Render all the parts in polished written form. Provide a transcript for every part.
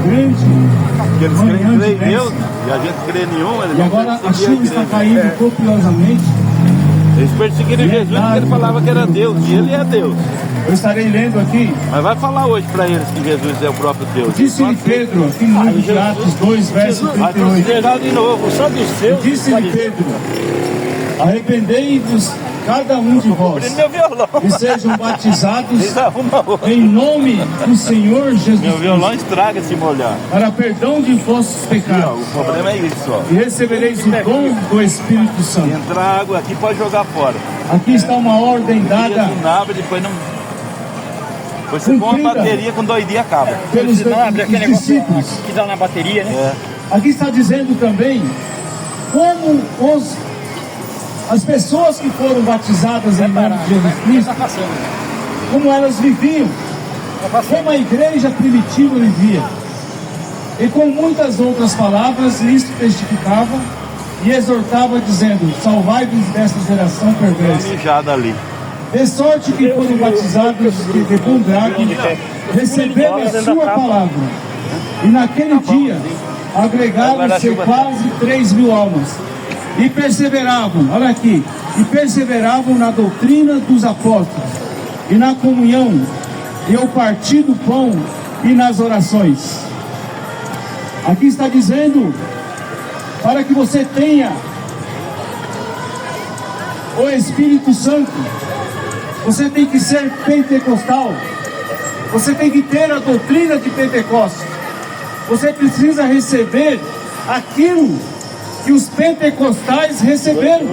grande Eles manhã de creem em Deus bênção. e a gente crê em um. Eles E agora a chuva está caindo copiosamente. Eles perseguiram Jesus porque ele falava que era Deus, e ele é Deus. Eu estarei lendo aqui. Mas vai falar hoje para eles que Jesus é o próprio Deus. Disse-lhe Pedro, aqui no livro de Atos 2, verso 38. de novo, só dos seus. Disse-lhe Pedro: arrependei-vos cada um de vós Meu violão. e sejam batizados Eles arrumam outro. em nome do Senhor Jesus Meu Cristo violão estraga se molhar. para perdão de vossos pecados, O problema é isso, ó. e recebereis o dom do Espírito Santo. Entrar água aqui pode jogar fora. Aqui está uma ordem dada Não abre, depois não. Depois você põe uma Cumprida. bateria com doidinha acaba. pelos Senão abre aquele negócio discípulos. que dá na bateria, né? É. Aqui está dizendo também como as pessoas que foram batizadas em nome de Jesus Cristo, Tá passando. como elas viviam, como a igreja primitiva vivia. E com muitas outras palavras, isto testificava e exortava, dizendo: salvai-vos desta geração Uma perversa. mijada ali. De sorte que foram batizados de bom grado, receberam a sua palavra. E naquele dia, agregaram-se quase 3.000 almas. E perseveravam, olha aqui, e perseveravam na doutrina dos apóstolos, e na comunhão, e ao partir do pão, e nas orações. Aqui está dizendo, para que você tenha o Espírito Santo, você tem que ser pentecostal, você tem que ter a doutrina de Pentecostes, você precisa receber aquilo que os pentecostais receberam.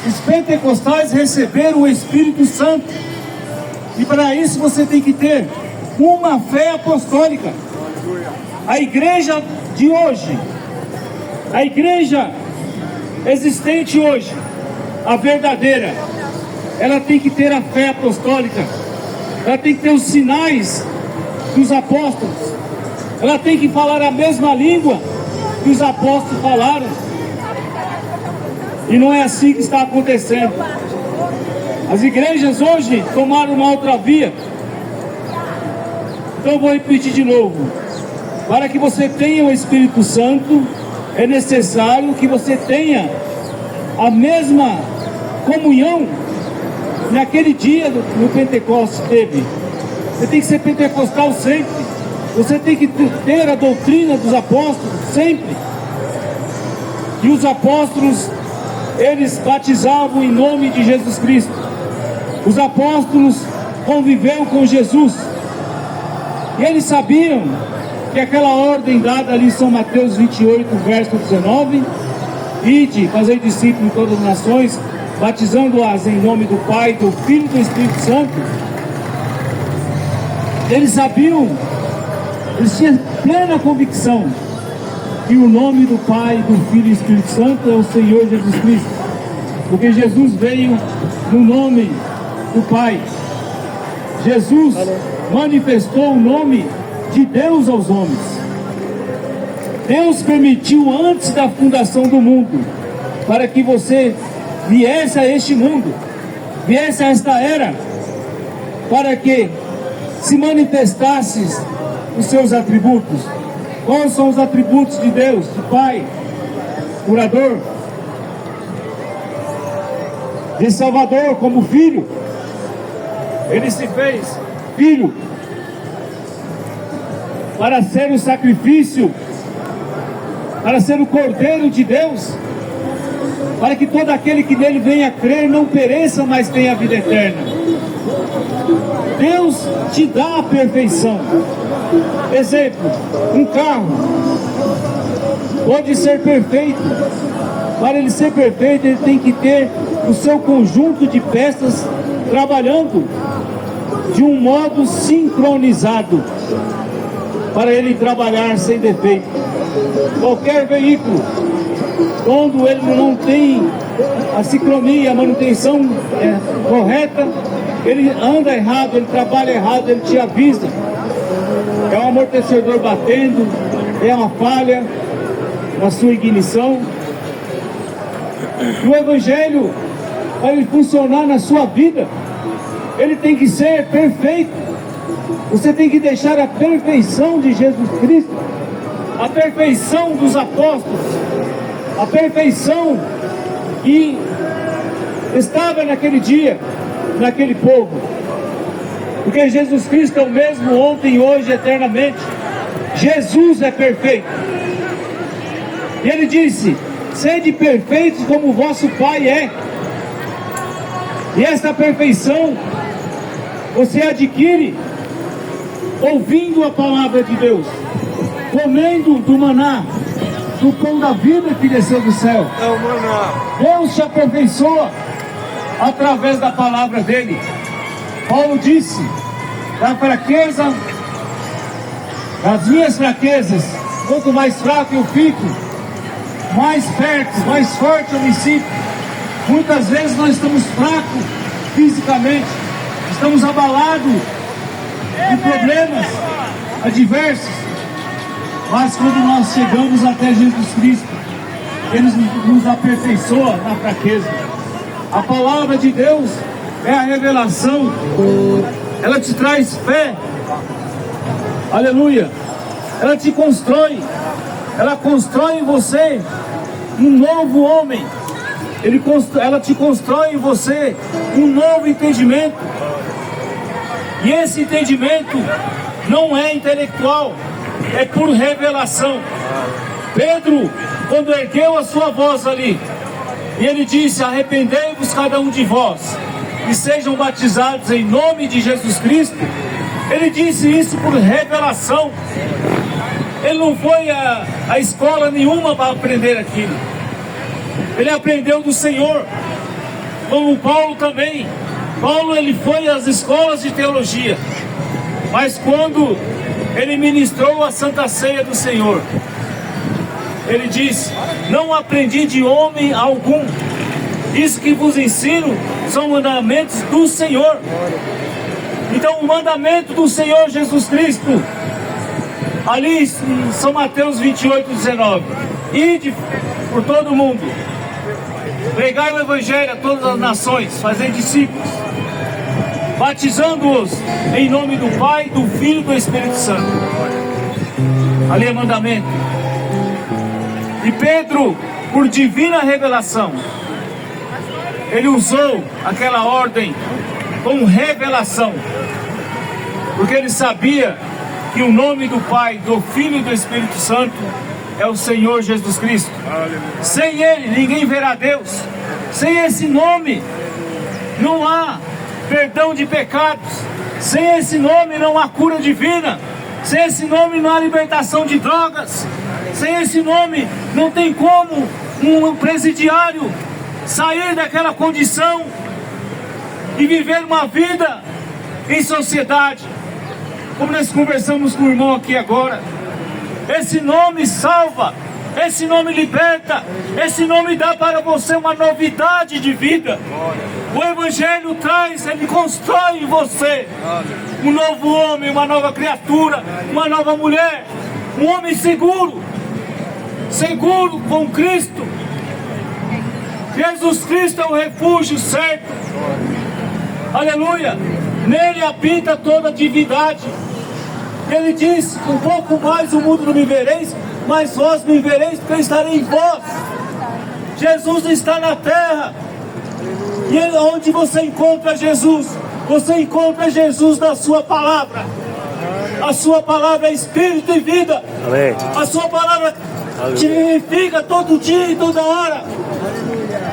Os pentecostais receberam o Espírito Santo, e para isso você tem que ter uma fé apostólica. A igreja de hoje, a igreja existente hoje, a verdadeira, ela tem que ter a fé apostólica, ela tem que ter os sinais dos apóstolos, ela tem que falar a mesma língua que os apóstolos falaram. E não é assim que está acontecendo. As igrejas hoje tomaram uma outra via. Então eu vou repetir de novo. Para que você tenha o Espírito Santo, é necessário que você tenha a mesma comunhão naquele dia no Pentecostes teve. Você tem que ser pentecostal sempre. Você tem que ter a doutrina dos apóstolos sempre. E os apóstolos, eles batizavam em nome de Jesus Cristo. Os apóstolos conviveram com Jesus. E eles sabiam que aquela ordem dada ali em São Mateus 28, verso 19, ide, fazei discípulos de todas as nações, batizando-as em nome do Pai, do Filho e do Espírito Santo. Eles sabiam, eles tinham plena convicção que o nome do Pai, do Filho e do Espírito Santo é o Senhor Jesus Cristo, porque Jesus veio no nome do Pai. Jesus manifestou o nome de Deus aos homens. Deus permitiu antes da fundação do mundo para que você viesse a este mundo, viesse a esta era, para que se manifestasse os seus atributos. Quais são os atributos de Deus? De Pai, curador, de Salvador, como Filho. Ele se fez Filho para ser o sacrifício, para ser o Cordeiro de Deus, para que todo aquele que nele venha crer não pereça, mas tenha a vida eterna. Deus te dá a perfeição. Exemplo, um carro pode ser perfeito. Para ele ser perfeito, ele tem que ter o seu conjunto de peças trabalhando de um modo sincronizado, para ele trabalhar sem defeito. Qualquer veículo, quando ele não tem a sincronia, a manutenção correta, ele anda errado, ele trabalha errado, ele te avisa. É um amortecedor batendo, é uma falha na sua ignição. E o Evangelho, para ele funcionar na sua vida, ele tem que ser perfeito. Você tem que deixar a perfeição de Jesus Cristo, a perfeição dos apóstolos, a perfeição que estava naquele dia, naquele povo. Porque Jesus Cristo é o mesmo ontem, hoje, eternamente. Jesus é perfeito. E ele disse: sede perfeitos como o vosso Pai é. E essa perfeição você adquire ouvindo a palavra de Deus, comendo do maná, do pão da vida que desceu do céu. Deus te aperfeiçoa através da palavra dele. Paulo disse: da fraqueza, das minhas fraquezas, quanto mais fraco eu fico, mais perto, mais forte eu me sinto. Muitas vezes nós estamos fracos fisicamente, estamos abalados de problemas adversos, mas quando nós chegamos até Jesus Cristo, Ele nos aperfeiçoa na fraqueza. A palavra de Deus é a revelação, ela te traz fé, aleluia, ela te constrói, ela constrói em você um novo homem, ela te constrói em você um novo entendimento, e esse entendimento não é intelectual, é por revelação. Pedro, quando ergueu a sua voz ali, e ele disse: arrependei-vos cada um de vós e sejam batizados em nome de Jesus Cristo, ele disse isso por revelação. Ele não foi a escola nenhuma para aprender aquilo, ele aprendeu do Senhor. Como Paulo também. Paulo, ele foi às escolas de teologia, mas quando ele ministrou a Santa Ceia do Senhor, ele disse: não aprendi de homem algum, isso que vos ensino são mandamentos do Senhor. Então o mandamento do Senhor Jesus Cristo, ali em São Mateus 28:19, ide por todo o mundo, pregai o Evangelho a todas as nações, fazei discípulos, batizando-os em nome do Pai, do Filho e do Espírito Santo. Ali é mandamento. E Pedro, por divina revelação, ele usou aquela ordem com revelação, porque ele sabia que o nome do Pai, do Filho e do Espírito Santo é o Senhor Jesus Cristo. Sem ele ninguém verá Deus. Sem esse nome não há perdão de pecados. Sem esse nome não há cura divina. Sem esse nome não há libertação de drogas. Sem esse nome não tem como um presidiário sair daquela condição e viver uma vida em sociedade, como nós conversamos com o irmão aqui agora. Esse nome salva, esse nome liberta, esse nome dá para você uma novidade de vida. O Evangelho traz, ele constrói em você um novo homem, uma nova criatura, uma nova mulher, um homem seguro, seguro com Cristo. Jesus Cristo é o refúgio certo, aleluia, nele habita toda a divindade. Ele diz: um pouco mais o mundo não me vereis, mas vós me vereis, porque eu estarei em vós. Jesus está na terra, e onde você encontra Jesus? Você encontra Jesus na sua palavra. A sua palavra é espírito e vida. Amém. A sua palavra te vivifica todo dia e toda hora.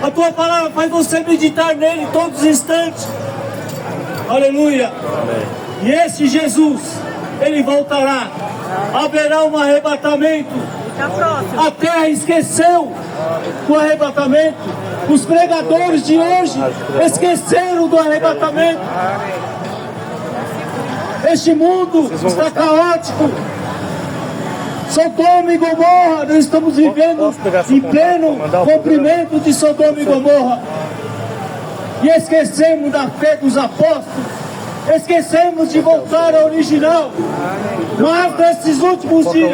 A tua palavra faz você meditar nele todos os instantes. Aleluia. Amém. E esse Jesus, ele voltará. Haverá um arrebatamento. A terra esqueceu do arrebatamento. Os pregadores de hoje esqueceram do arrebatamento. Este mundo está caótico. Sodoma e Gomorra, nós estamos vivendo em pleno cumprimento de Sodoma e Gomorra. E esquecemos da fé dos apóstolos. Esquecemos de voltar ao original. Mas nesses últimos dias,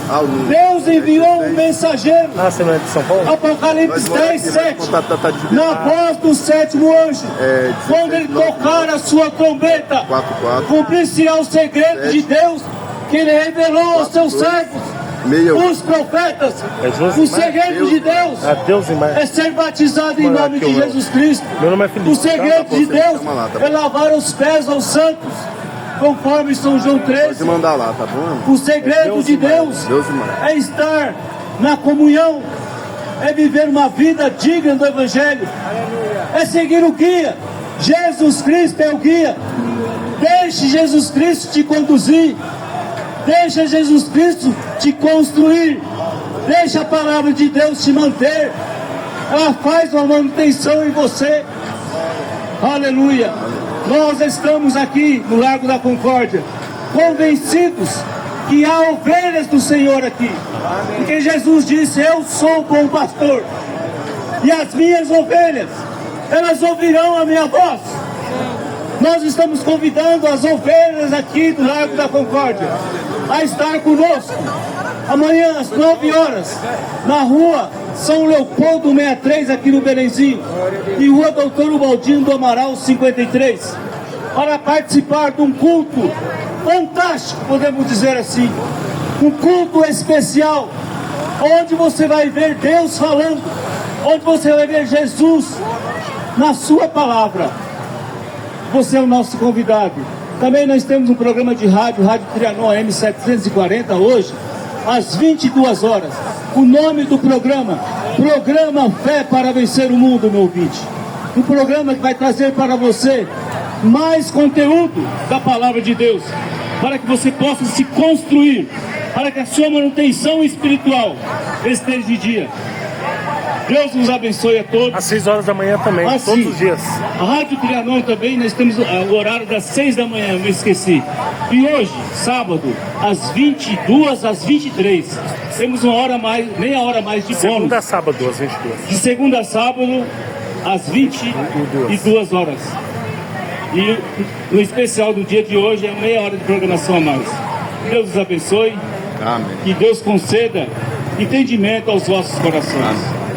Ah, o número. Deus enviou um mensageiro. Ah, você não é de São Paulo? Apocalipse Vai 10, 7. tá dividido. Na voz do sétimo anjo, É, quando ele tocar a sua trombeta, 4, cumprir-se-á o segredo de Deus que ele revelou aos seus servos, os profetas. É justo, O segredo de Deus Ah, Deus em mais. é ser batizado em Mano, nome aqui de o meu. Jesus Cristo. Meu nome é Felipe. O segredo de você Deus chama lá, tá bom? é lavar os pés aos santos, conforme São João Pode 13. mandar lá, tá bom? O segredo de Deus Deus e mais. é estar na comunhão, é viver uma vida digna do Evangelho, é seguir o guia. Jesus Cristo é o guia. Deixe Jesus Cristo te conduzir, deixa Jesus Cristo te construir, deixa a palavra de Deus te manter. Ela faz uma manutenção em você. Aleluia. Nós estamos aqui no Largo da Concórdia, convencidos que há ovelhas do Senhor aqui. Porque Jesus disse: eu sou o bom pastor, e as minhas ovelhas, elas ouvirão a minha voz. Nós estamos convidando as ovelhas aqui do Largo da Concórdia a estar conosco amanhã às 9 horas, na rua São Leopoldo 63, aqui no Belenzinho, e rua Doutor Ubaldino do Amaral 53, para participar de um culto fantástico, podemos dizer assim, um culto especial, onde você vai ver Deus falando, onde você vai ver Jesus na sua palavra. Você é o nosso convidado. Também nós temos um programa de rádio, Rádio Trianon AM 740, hoje, às 22 horas. O nome do programa, Programa Fé para Vencer o Mundo, meu ouvinte. Um programa que vai trazer para você mais conteúdo da Palavra de Deus, para que você possa se construir, para que a sua manutenção espiritual esteja em dia. Deus nos abençoe a todos. Às 6 horas da manhã também, Assim, todos os dias. A Rádio Trianon também, nós temos o horário das 6 da manhã, eu me esqueci. E hoje, sábado, às 22 às 23, temos uma hora mais, meia hora mais de bônus. Segunda a sábado, às 22. De segunda a sábado, às 22 horas. E o especial do dia de hoje é meia hora de programação a mais. Deus os abençoe. Amém. Que Deus conceda entendimento aos vossos corações. Amém.